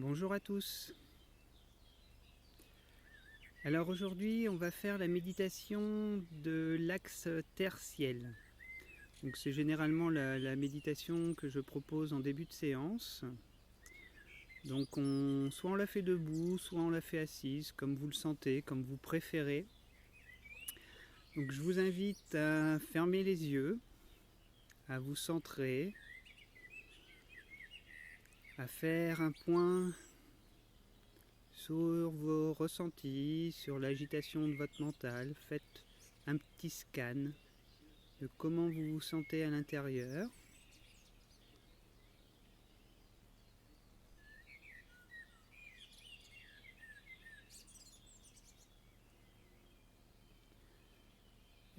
Bonjour à tous. Alors aujourd'hui on va faire la méditation de l'axe terre-ciel. Donc c'est généralement la méditation que je propose en début de séance. Donc soit on la fait debout, soit on la fait assise, comme vous le sentez, comme vous préférez. Donc je vous invite à fermer les yeux, à vous centrer, à faire un point sur vos ressentis, sur l'agitation de votre mental. Faites un petit scan de comment vous vous sentez à l'intérieur.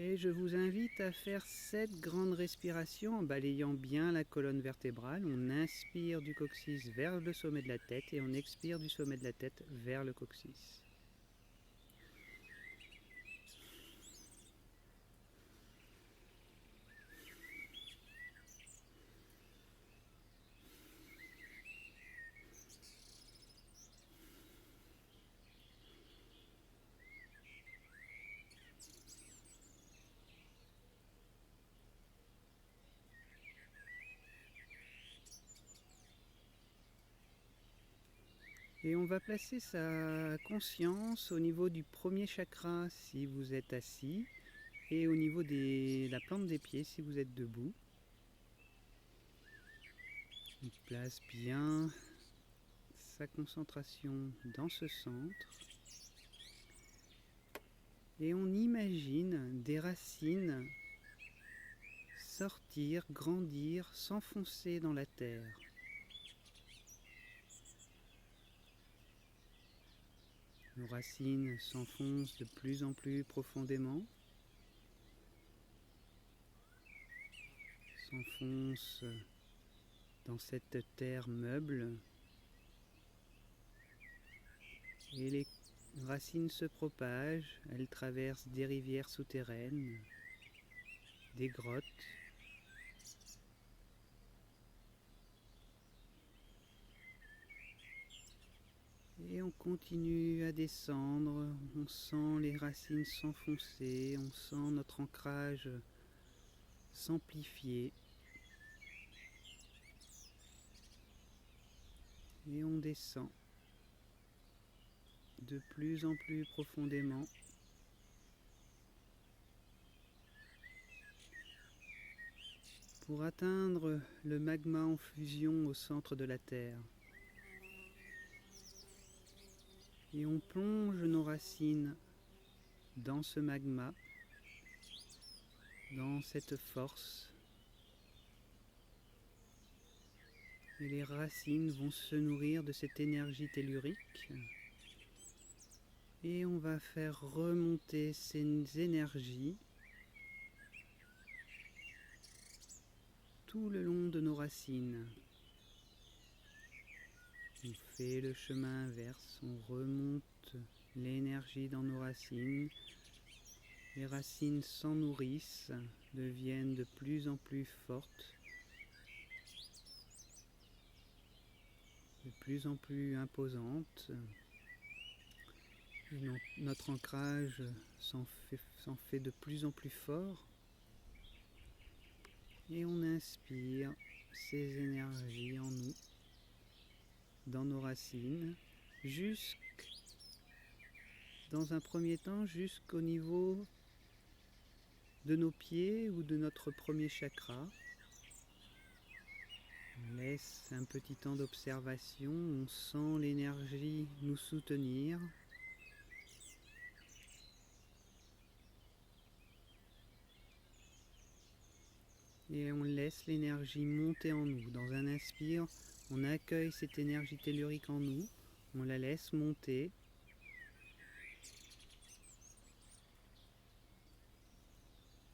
Et je vous invite à faire 7 grandes respirations en balayant bien la colonne vertébrale. On inspire du coccyx vers le sommet de la tête et on expire du sommet de la tête vers le coccyx. Et on va placer sa conscience au niveau du premier chakra si vous êtes assis et au niveau de la plante des pieds si vous êtes debout. On place bien sa concentration dans ce centre et on imagine des racines sortir, grandir, s'enfoncer dans la terre. Nos racines s'enfoncent de plus en plus profondément, s'enfoncent dans cette terre meuble et les racines se propagent, elles traversent des rivières souterraines, des grottes, et on continue à descendre, on sent les racines s'enfoncer, on sent notre ancrage s'amplifier. Et on descend de plus en plus profondément. Pour atteindre le magma en fusion au centre de la Terre. Et on plonge nos racines dans ce magma, dans cette force. Et les racines vont se nourrir de cette énergie tellurique. Et on va faire remonter ces énergies tout le long de nos racines. On fait le chemin inverse, on remonte l'énergie dans nos racines. Les racines s'en nourrissent, deviennent de plus en plus fortes, de plus en plus imposantes. Et notre ancrage s'en fait de plus en plus fort. Et on inspire ces énergies en nous, dans nos racines, dans un premier temps jusqu'au niveau de nos pieds ou de notre premier chakra. On laisse un petit temps d'observation, on sent l'énergie nous soutenir. Et on laisse l'énergie monter en nous. Dans un inspire, on accueille cette énergie tellurique en nous, on la laisse monter.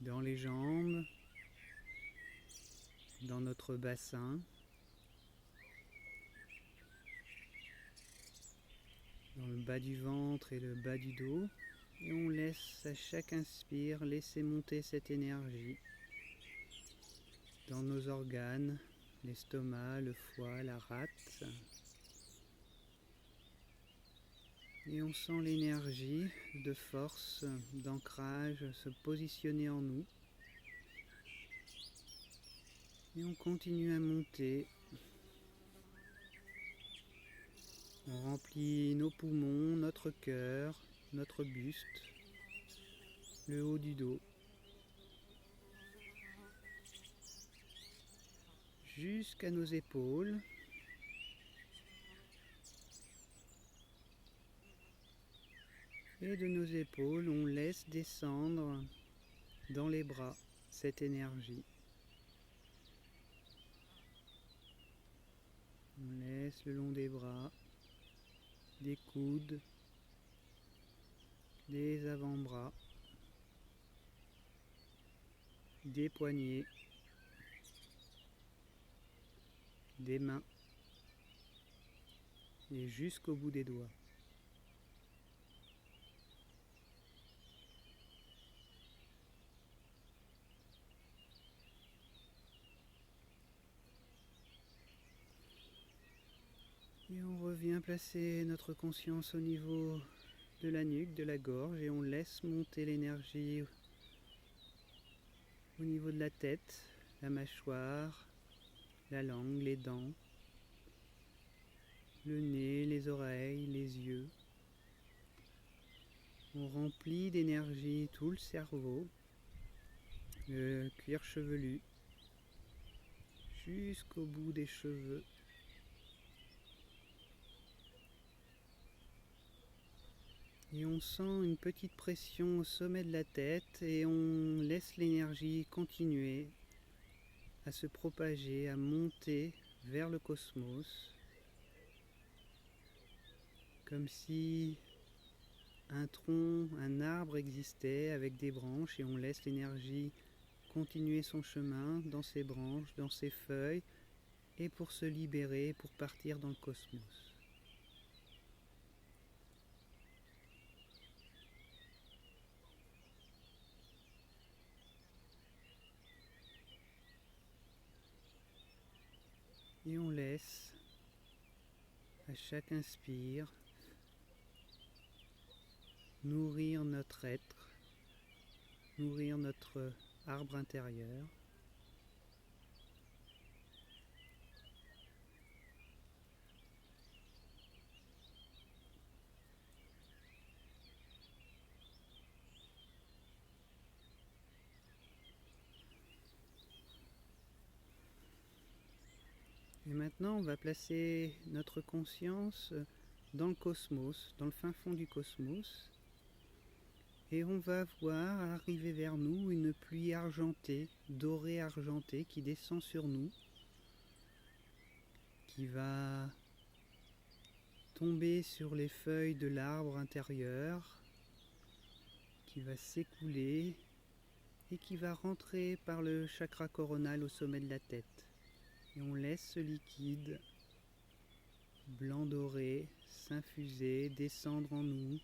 Dans les jambes, dans notre bassin, dans le bas du ventre et le bas du dos. Et on laisse à chaque inspire laisser monter cette énergie dans nos organes, l'estomac, le foie, la rate. Et on sent l'énergie de force, d'ancrage se positionner en nous. Et on continue à monter. On remplit nos poumons, notre cœur, notre buste, le haut du dos. Jusqu'à nos épaules. Et de nos épaules, on laisse descendre dans les bras cette énergie. On laisse le long des bras, des coudes, des avant-bras, des poignets, des mains et jusqu'au bout des doigts. Et on revient placer notre conscience au niveau de la nuque, de la gorge, et on laisse monter l'énergie au niveau de la tête, la mâchoire, la langue, les dents, le nez, les oreilles, les yeux. On remplit d'énergie tout le cerveau, le cuir chevelu, jusqu'au bout des cheveux. Et on sent une petite pression au sommet de la tête et on laisse l'énergie continuer à se propager, à monter vers le cosmos, comme si un tronc, un arbre existait avec des branches et on laisse l'énergie continuer son chemin dans ses branches, dans ses feuilles et pour se libérer, pour partir dans le cosmos. Et on laisse, à chaque inspire, nourrir notre être, nourrir notre arbre intérieur. Et maintenant, on va placer notre conscience dans le cosmos, dans le fin fond du cosmos. Et on va voir arriver vers nous une pluie argentée, dorée argentée, qui descend sur nous, qui va tomber sur les feuilles de l'arbre intérieur, qui va s'écouler et qui va rentrer par le chakra coronal au sommet de la tête. Et on laisse ce liquide blanc doré s'infuser, descendre en nous,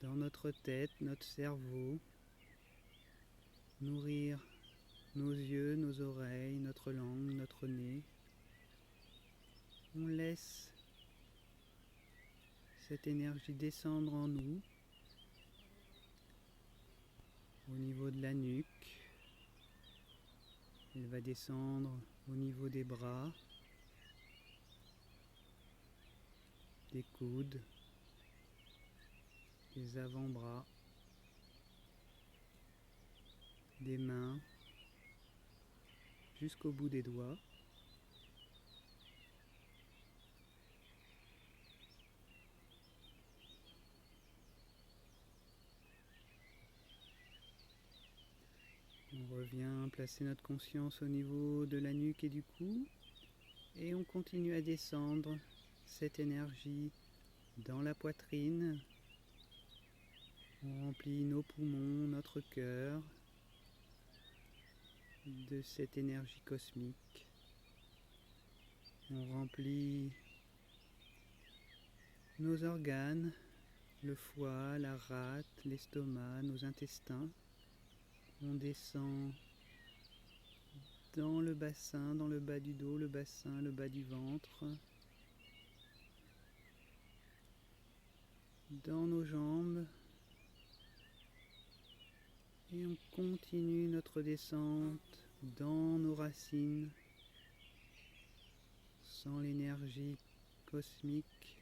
dans notre tête, notre cerveau, nourrir nos yeux, nos oreilles, notre langue, notre nez. On laisse cette énergie descendre en nous, au niveau de la nuque. Elle va descendre au niveau des bras, des coudes, des avant-bras, des mains, jusqu'au bout des doigts. On revient placer notre conscience au niveau de la nuque et du cou et on continue à descendre cette énergie dans la poitrine. On remplit nos poumons, notre cœur de cette énergie cosmique. On remplit nos organes, le foie, la rate, l'estomac, nos intestins. On descend dans le bassin, dans le bas du dos, le bassin, le bas du ventre. dans nos jambes et on continue notre descente dans nos racines sans l'énergie cosmique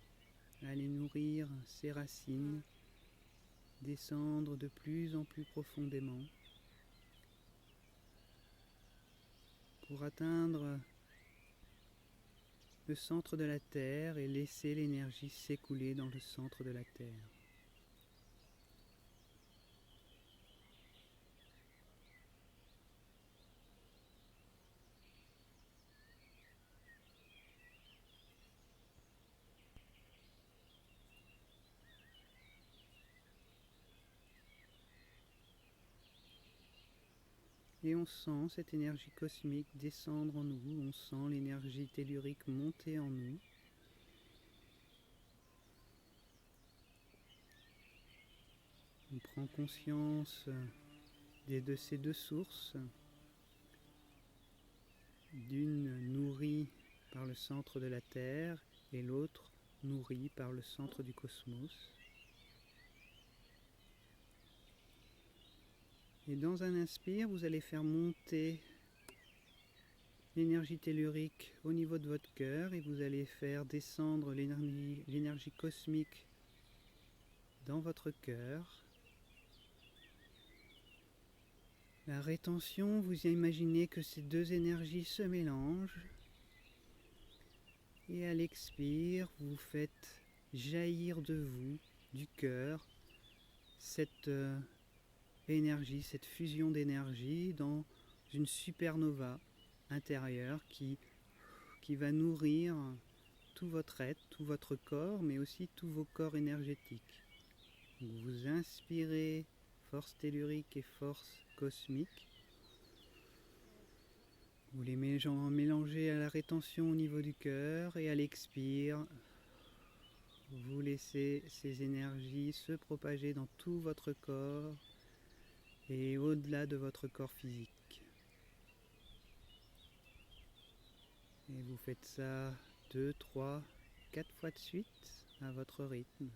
aller nourrir ces racines, descendre de plus en plus profondément pour atteindre le centre de la Terre et laisser l'énergie s'écouler dans le centre de la Terre. Et on sent cette énergie cosmique descendre en nous, on sent l'énergie tellurique monter en nous. On prend conscience de ces deux sources, d'une nourrie par le centre de la Terre et l'autre nourrie par le centre du cosmos. Et dans un inspire, vous allez faire monter l'énergie tellurique au niveau de votre cœur et vous allez faire descendre l'énergie cosmique dans votre cœur. La rétention, vous imaginez que ces deux énergies se mélangent. Et à l'expire, vous faites jaillir de vous, du cœur, cette énergie, cette fusion d'énergie dans une supernova intérieure qui va nourrir tout votre être, tout votre corps, mais aussi tous vos corps énergétiques. Vous inspirez force tellurique et force cosmique. Vous les mélangez à la rétention au niveau du cœur et à l'expire, vous laissez ces énergies se propager dans tout votre corps et au-delà de votre corps physique. Et vous faites ça 2, 3, 4 fois de suite à votre rythme.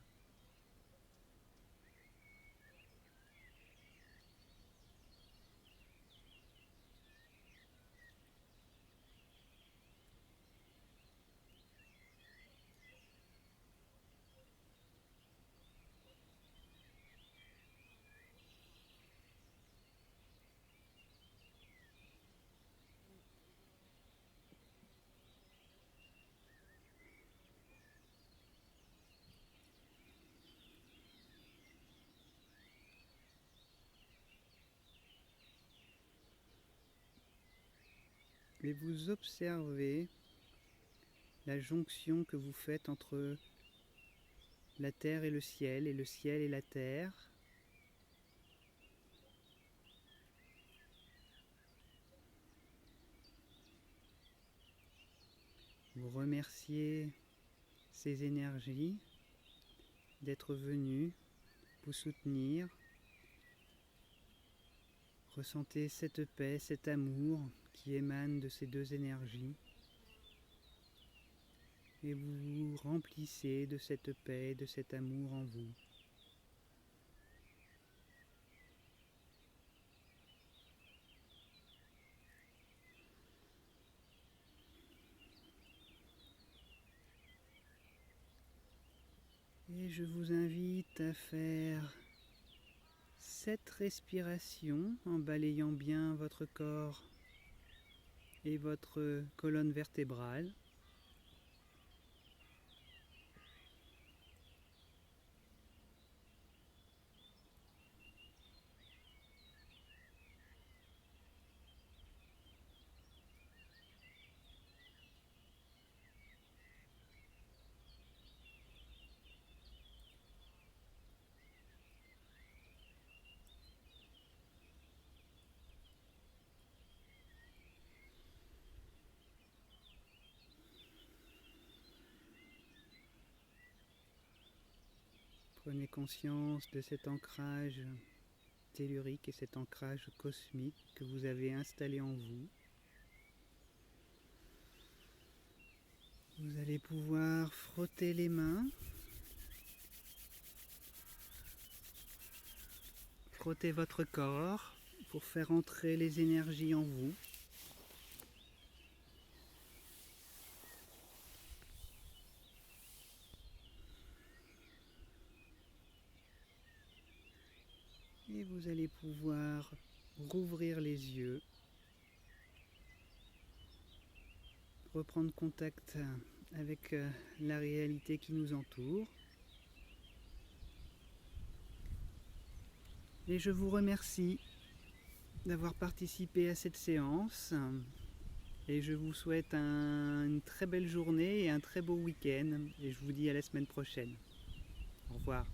Et vous observez la jonction que vous faites entre la terre et le ciel et la terre. Vous remerciez ces énergies d'être venues vous soutenir. Ressentez cette paix, cet amour qui émane de ces deux énergies. Et vous vous remplissez de cette paix, de cet amour en vous. Et je vous invite à faire 7 respirations en balayant bien votre corps et votre colonne vertébrale. Prenez conscience de cet ancrage tellurique et cet ancrage cosmique que vous avez installé en vous. Vous allez pouvoir frotter les mains frottez votre corps pour faire entrer les énergies en vous. Et vous allez pouvoir rouvrir les yeux, reprendre contact avec la réalité qui nous entoure. Et je vous remercie d'avoir participé à cette séance et je vous souhaite une très belle journée et un très beau week-end et je vous dis à la semaine prochaine. Au revoir.